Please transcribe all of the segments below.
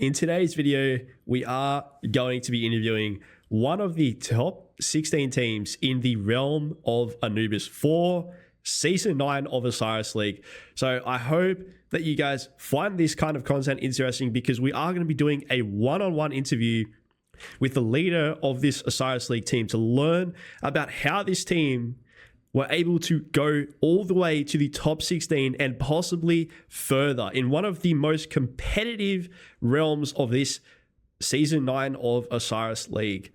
In today's video, we are going to be interviewing one of the top 16 teams in the realm of Anubis for Season 9 of Osiris League. So I hope that you guys find this kind of content interesting because we are going to be doing a one-on-one interview with the leader of this Osiris League team to learn about how this team were able to go all the way to the top 16 and possibly further in one of the most competitive realms of this Season 9 of Osiris League.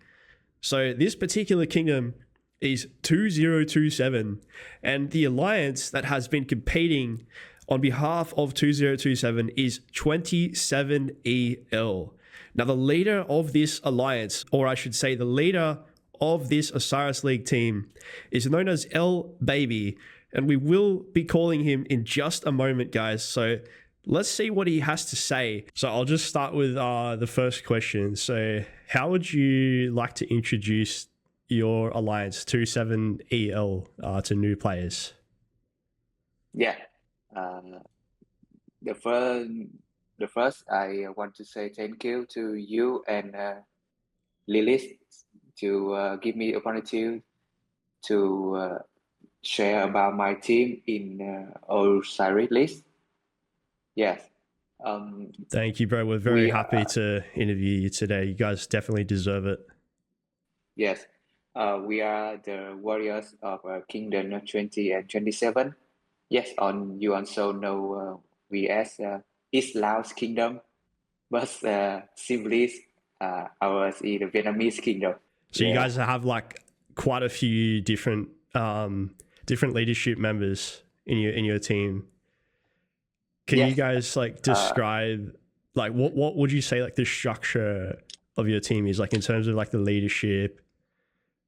So this particular kingdom is 2027, and the alliance that has been competing on behalf of 2027 is 27EL. Now, the leader of this alliance, or I should say the leader of this Osiris League team, is known as L Baby, and we will be calling him in just a moment, guys. So let's see what he has to say. So I'll just start with the first question. So how would you like to introduce your alliance 27EL to new players? Yeah. The first I want to say thank you to you and Lilith to give me opportunity to share about my team in Osiris list. Yes. Thank you, bro. We're very happy to interview you today. You guys definitely deserve it. Yes. We are the warriors of Kingdom 20 and 27. Yes, you also know we as Islau's kingdom, but simply ours is the Vietnamese kingdom. So you guys have like quite a few different leadership members in your team. Can you guys like describe like what would you say like the structure of your team is, like in terms of like the leadership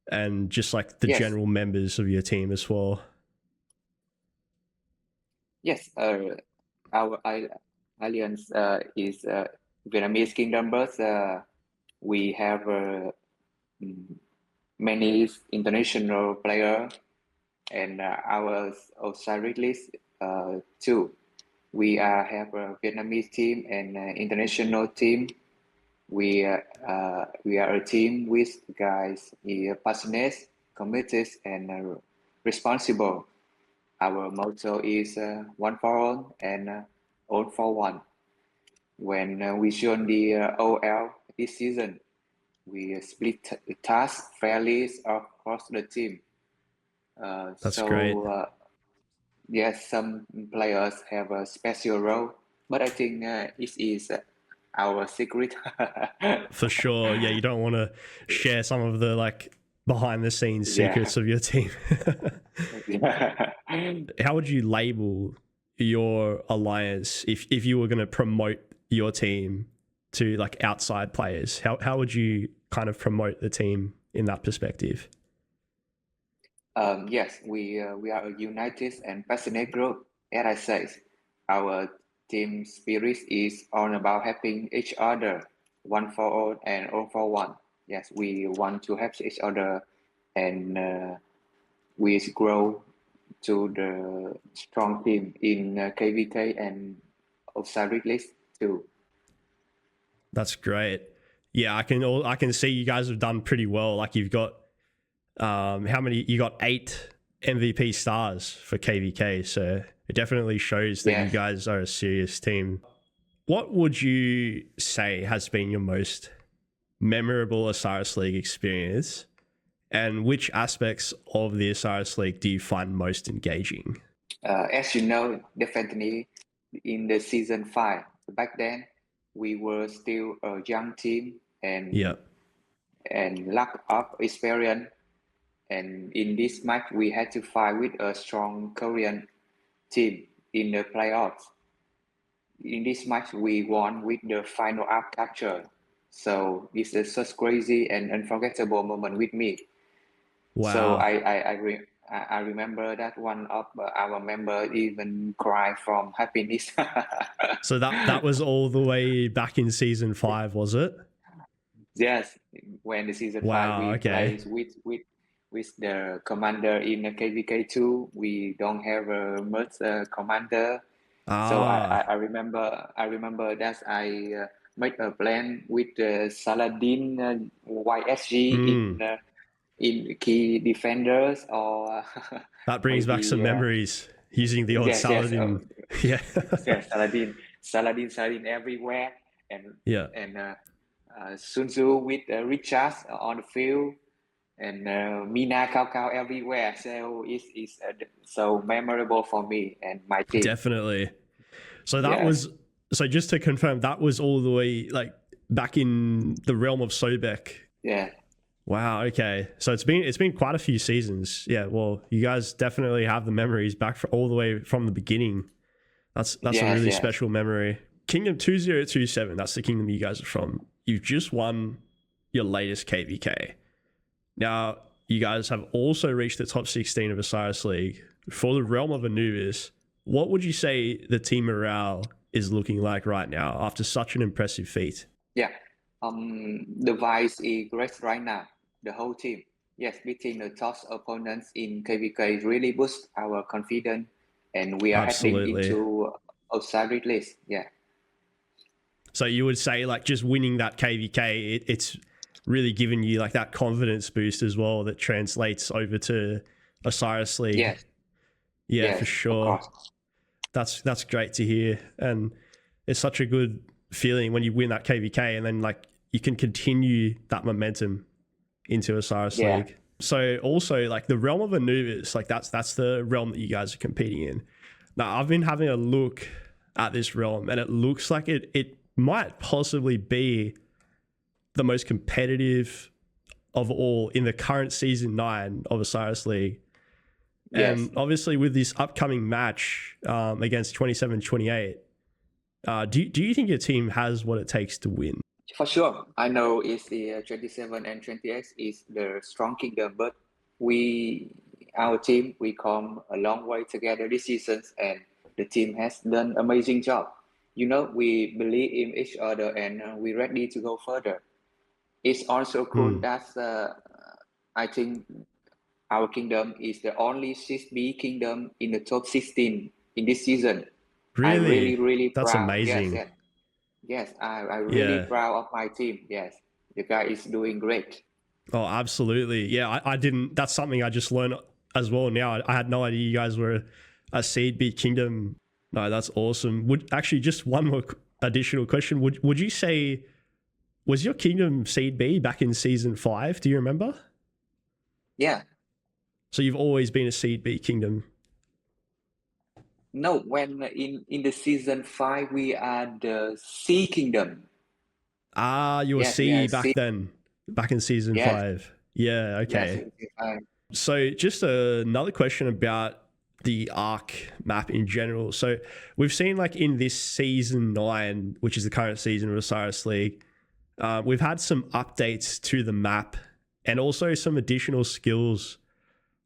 and just like the general members of your team as well? Yes, our alliance is Vietnamese kingdom, but we have many international players, and our Osiris list too. We have a Vietnamese team and international team. We are a team with guys passionate, committed, and responsible. Our motto is one for all and all for one. When we joined the OL this season, we split the task fairly across the team. That's great. Yes, some players have a special role, but I think it is our secret. For sure. Yeah, you don't want to share some of the like behind the scenes secrets of your team. How would you label your alliance if you were going to promote your team to like outside players? How would you kind of promote the team in that perspective? Yes, we are a united and passionate group. As I said, our team spirit is all about helping each other, one for all and all for one. Yes, we want to help each other, and we grow to the strong team in KVK and Osiris list too. That's great. Yeah, I can see you guys have done pretty well. Like you've got how many? You got 8 MVP stars for KVK, so it definitely shows that you guys are a serious team. What would you say has been your most memorable Osiris League experience, and which aspects of the Osiris League do you find most engaging? As you know, definitely in the season 5, back then we were still a young team and lack of experience. And in this match, we had to fight with a strong Korean team in the playoffs. In this match, we won with the final up capture. So this is such crazy and unforgettable moment with me. Wow. So I remember that one of our members even cried from happiness. So that was all the way back in season 5, was it? Yes, when the season 5 we played with the commander in the KVK2. We don't have a much commander, so I remember that I make a plan with Saladin YSG in key defenders, or That brings back some maybe memories using the old yes, Saladin. Yeah. yes, Saladin everywhere, and Yeah. Sun Tzu with Richard on the field, and Mina Cao everywhere. So it's so memorable for me and my team. Definitely. So that Yes. was, so just to confirm, that was all the way like back in the realm of Sobek. Yeah. Wow. Okay. So it's been quite a few seasons. Yeah. Well, you guys definitely have the memories back for all the way from the beginning. That's a really special memory. Kingdom 2027. That's the kingdom you guys are from. You've just won your latest KVK. Now, you guys have also reached the top 16 of Osiris League. For the realm of Anubis, what would you say the team morale is looking like right now after such an impressive feat? Yeah. The vice is great right now. The whole team. Yes, beating the top opponents in KVK really boosts our confidence, and we are heading into Osiris list. Yeah. So you would say like just winning that KVK, it's really given you like that confidence boost as well that translates over to Osiris League. Yes. Yeah, for sure. That's great to hear. And it's such a good feeling when you win that KVK and then like you can continue that momentum into Osiris League. So also like the realm of Anubis, like that's the realm that you guys are competing in. Now I've been having a look at this realm and it looks like it might possibly be the most competitive of all in the current season 9 of Osiris League. Yes. And obviously with this upcoming match against 27-28, do you think your team has what it takes to win? For sure. I know it's the 27 and 28 is the strong kingdom, but our team, we come a long way together this season, and the team has done amazing job. You know, we believe in each other and we're ready to go further. It's also cool that I think our kingdom is the only 6B kingdom in the top 16 in this season. Really? I'm really That's proud. amazing. Yes, I'm really proud of my team. Yes, the guy is doing great. Oh, absolutely. Yeah, I didn't. That's something I just learned as well now. I had no idea you guys were a seed B kingdom. No, that's awesome. Actually, just one more additional question. Would you say, was your kingdom seed B back in season 5? Do you remember? Yeah. So you've always been a seed B kingdom? No, when in the season 5 we are the C kingdom. You were C back then, back in season 5. Yeah, okay. Yes, so just another question about the Arc map in general. So we've seen like in this season 9, which is the current season of Osiris League, we've had some updates to the map and also some additional skills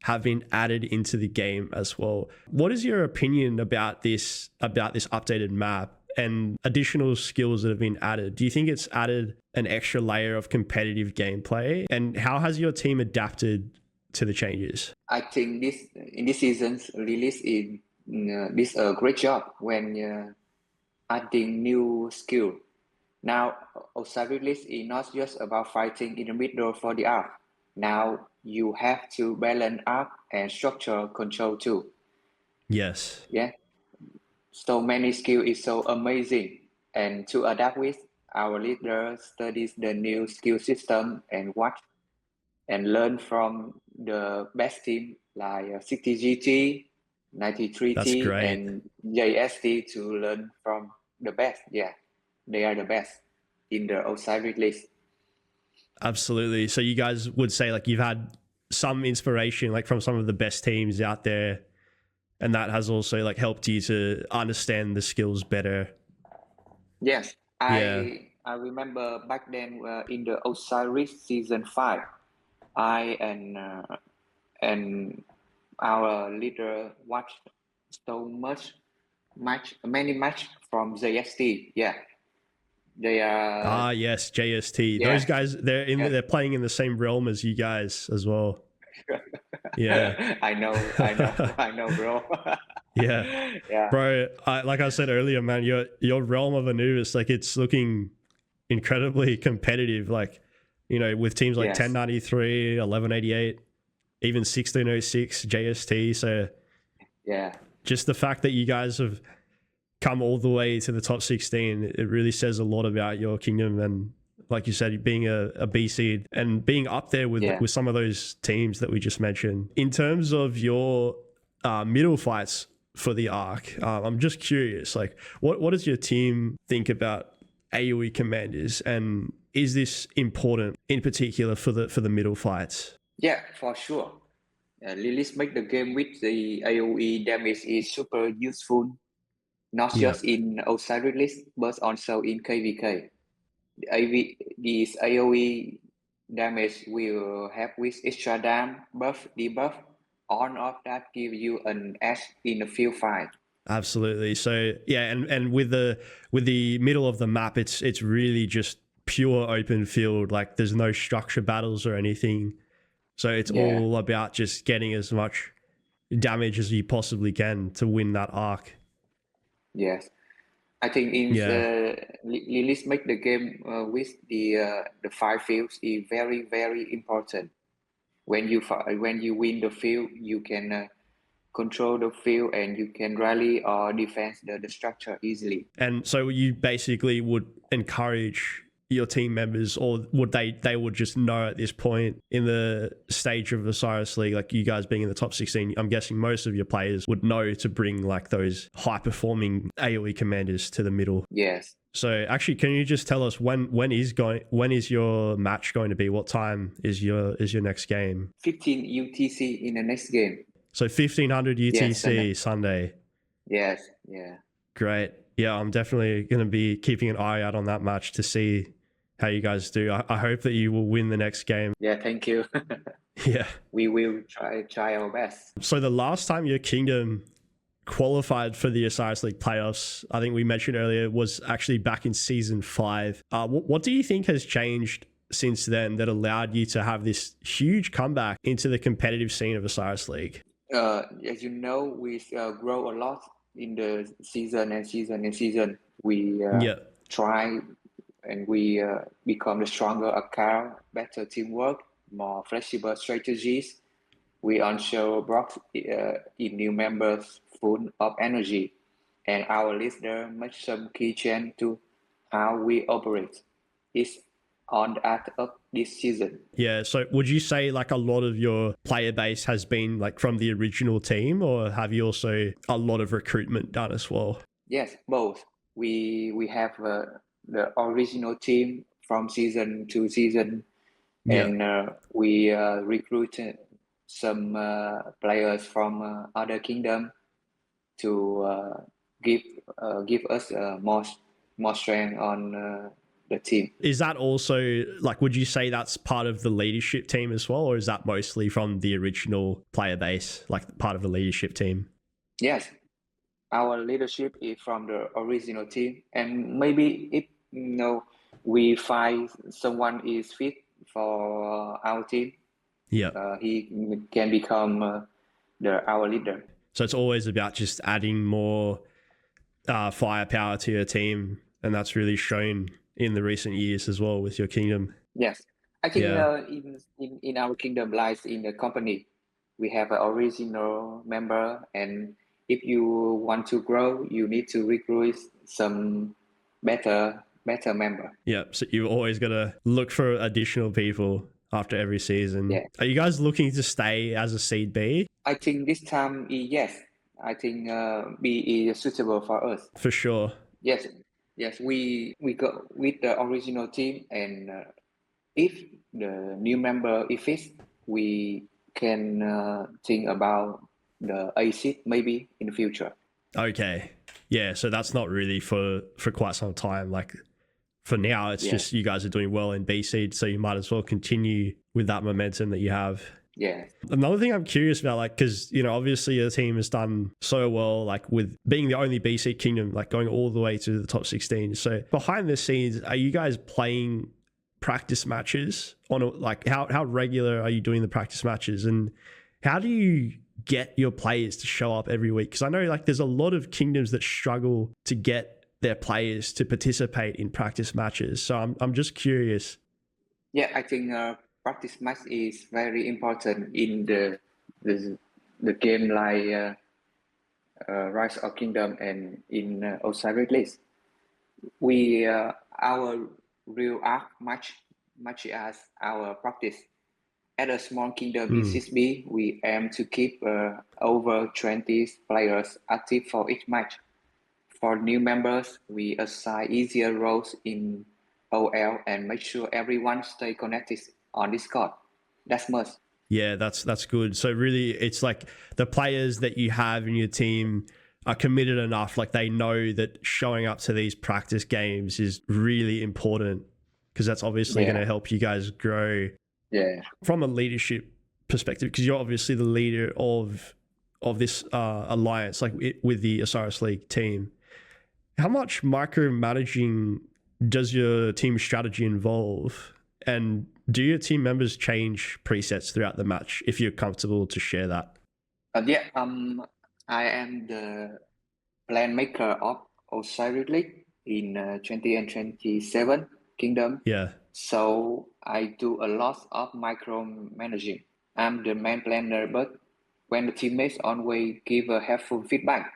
have been added into the game as well. What is your opinion about this updated map and additional skills that have been added? Do you think it's added an extra layer of competitive gameplay? And how has your team adapted to the changes? I think in this season's release this a great job when adding new skill. Now Osiris is not just about fighting in the middle for the arc. Now you have to balance arc and structure control too. Yes. Yeah. So many skill is so amazing, and to adapt with, our leader studies the new skill system and watch and learn from the best team like 60GT, 93T, and JST to learn from the best. Yeah, they are the best in the Osiris list. Absolutely. So you guys would say like you've had some inspiration like from some of the best teams out there, and that has also like helped you to understand the skills better. Yes, I remember back then in the Osiris season 5, I and our leader watched so many match from JST. Yeah, they are. Yes, JST. Yes. Those guys, they're playing in the same realm as you guys as well. Yeah, I know, bro. Yeah, bro. Like I said earlier, man, your realm of Anubis, like it's looking incredibly competitive, like, you know, with teams like Yes. 1093, 1188, even 1606, JST. So Yeah. just the fact that you guys have come all the way to the top 16, it really says a lot about your kingdom. And like you said, being a B seed and being up there with Yeah. with some of those teams that we just mentioned. In terms of your middle fights for the arc, I'm just curious, like, what does your team think about AoE commanders, and is this important in particular for the middle fights? Yeah, for sure. Lilith make the game with the AoE damage is super useful, not Yeah. just in Osiris but also in KVK. This AoE damage will help with extra dam, buff, debuff. All of that give you an edge in the field fight. Absolutely. So yeah, and with the middle of the map, it's really just pure open field. Like there's no structure battles or anything. So it's all about just getting as much damage as you possibly can to win that arc. Yes. I think in Lilith make the game with the 5 fields is very important. When you win the field, you can control the field and you can rally or defend the structure easily. And so you basically would encourage your team members, or would they would just know at this point in the stage of Osiris League, like you guys being in the top 16, I'm guessing most of your players would know to bring like those high performing AoE commanders to the middle. Yes. So actually, can you just tell us when is your match going to be? What time is your next game? 15 UTC in the next game. So 1500 UTC Sunday. Yes. Yeah. Great. Yeah, I'm definitely going to be keeping an eye out on that match to see how you guys do. I hope that you will win the next game. Yeah, thank you. Yeah. We will try our best. So the last time your kingdom qualified for the Osiris League playoffs, I think we mentioned earlier, was actually back in season 5. What do you think has changed since then that allowed you to have this huge comeback into the competitive scene of Osiris League? As you know, we grow a lot in the season. We try and we become a stronger account, better teamwork, more flexible strategies. We also brought in new members full of energy, and our leader made some key change to how we operate. It's on that up this season. Yeah, so would you say like a lot of your player base has been like from the original team, or have you also a lot of recruitment done as well? Yes, both. We have the original team from season to season, and we recruited some players from other kingdom to give us more strength on the team. Is that also like, would you say that's part of the leadership team as well, or is that mostly from the original player base, like part of the leadership team? Yes, our leadership is from the original team, and maybe if we find someone is fit for our team, he can become our leader. So it's always about just adding more firepower to your team, and that's really shown in the recent years as well with your kingdom. Yes, I think in our kingdom lies in the company. We have an original member, and if you want to grow, you need to recruit some better member. Yeah, so you've always got to look for additional people after every season. Yeah. Are you guys looking to stay as a seed B? I think this time, yes. I think B is suitable for us. For sure. Yes. We go with the original team, and if the new member is fit, we can think about the A seed maybe in the future. Okay. Yeah, so that's not really for quite some time. Like for now, it's just you guys are doing well in B seed, so you might as well continue with that momentum that you have. Yeah. Another thing I'm curious about, like, because, you know, obviously your team has done so well, like with being the only B seed kingdom, like going all the way to the top 16. So behind the scenes, are you guys playing practice matches on like how regular are you doing the practice matches, and how do you get your players to show up every week? Because I know like there's a lot of kingdoms that struggle to get their players to participate in practice matches. So I'm just curious. Yeah, I think practice match is very important in the game like Rise of Kingdom and in Osiris. We our real arc much as our practice. At a small kingdom in 6B, we aim to keep over 20 players active for each match. For new members, we assign easier roles in OL and make sure everyone stay connected on Discord. That's must. Yeah, that's good. So really, it's like the players that you have in your team are committed enough. Like they know that showing up to these practice games is really important because that's obviously going to help you guys grow. Yeah. From a leadership perspective, because you're obviously the leader of this alliance, like with the Osiris League team. How much micromanaging does your team strategy involve? And do your team members change presets throughout the match if you're comfortable to share that? I am the plan maker of Osiris League in 20 and 27 Kingdom. Yeah. So I do a lot of micromanaging. I'm the main planner, but when the teammates always give a helpful feedback,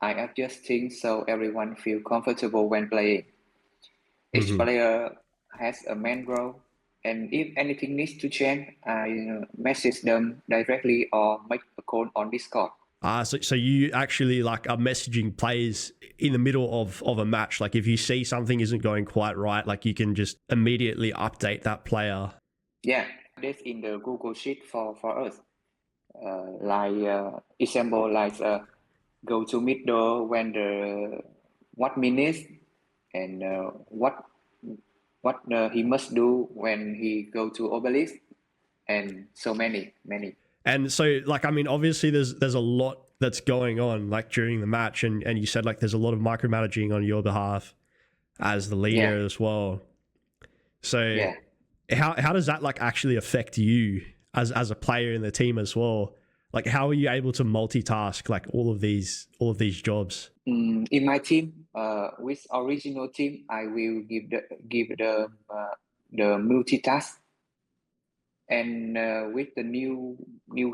I adjust things so everyone feel comfortable when playing. Each player has a main role, and if anything needs to change, I message them directly or make a call on Discord. So you actually like are messaging players in the middle of a match. Like if you see something isn't going quite right, like you can just immediately update that player. Yeah, that's in the Google Sheet for us. Example, go to middle when what minutes and what he must do when he go to obelisk, and so many. And so, like, I mean, obviously there's a lot that's going on, like, during the match, and you said, like, there's a lot of micromanaging on your behalf as the leader as well. So how does that, like, actually affect you as a player in the team as well? Like, how are you able to multitask, like, all of these jobs? In my team, with original team, I will give the multitask. And with the new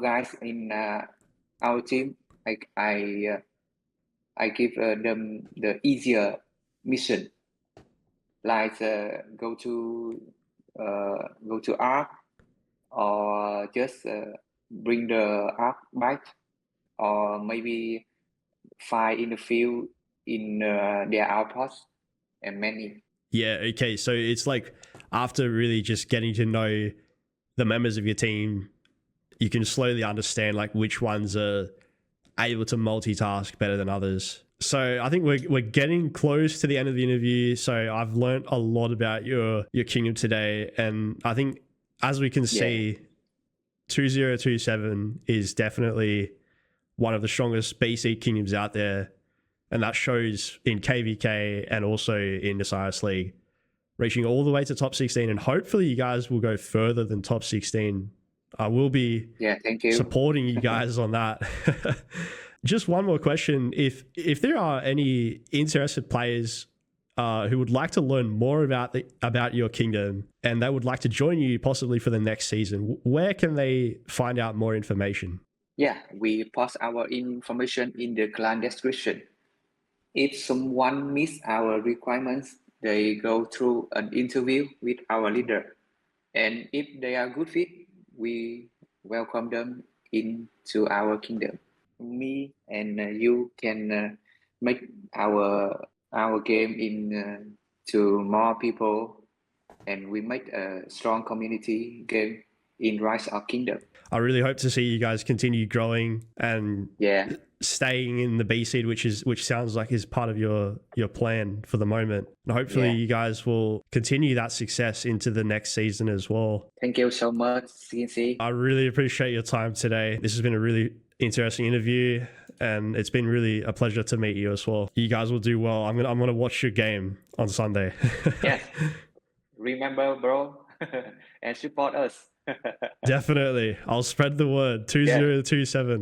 guys in our team, I give them the easier mission, like go to Arc, or just bring the Arc back, or maybe fight in the field in their outposts, and many. Yeah. Okay. So it's like after really just getting to know the members of your team, you can slowly understand like which ones are able to multitask better than others. So I think we're getting close to the end of the interview. So I've learned a lot about your kingdom today, and I think as we can see, 2027 is definitely one of the strongest BC kingdoms out there, and that shows in KVK and also in the Osiris League, reaching all the way to top 16, and hopefully you guys will go further than top 16. I will be thank you. supporting you guys on that. Just one more question. If there are any interested players who would like to learn more about your kingdom and they would like to join you possibly for the next season, where can they find out more information? Yeah, we post our information in the clan description. If someone meets our requirements, they go through an interview with our leader. And if they are good fit, we welcome them into our kingdom. Me and you can make our game in to more people, and we make a strong community game in Rise of Kingdom. I really hope to see you guys continue growing and staying in the B seed, which sounds like is part of your plan for the moment. And hopefully you guys will continue that success into the next season as well. Thank you so much, CNC. I really appreciate your time today. This has been a really interesting interview, and it's been really a pleasure to meet you as well. You guys will do well. I'm gonna watch your game on Sunday. Yes. Remember, bro, and support us. Definitely. I'll spread the word. 2027.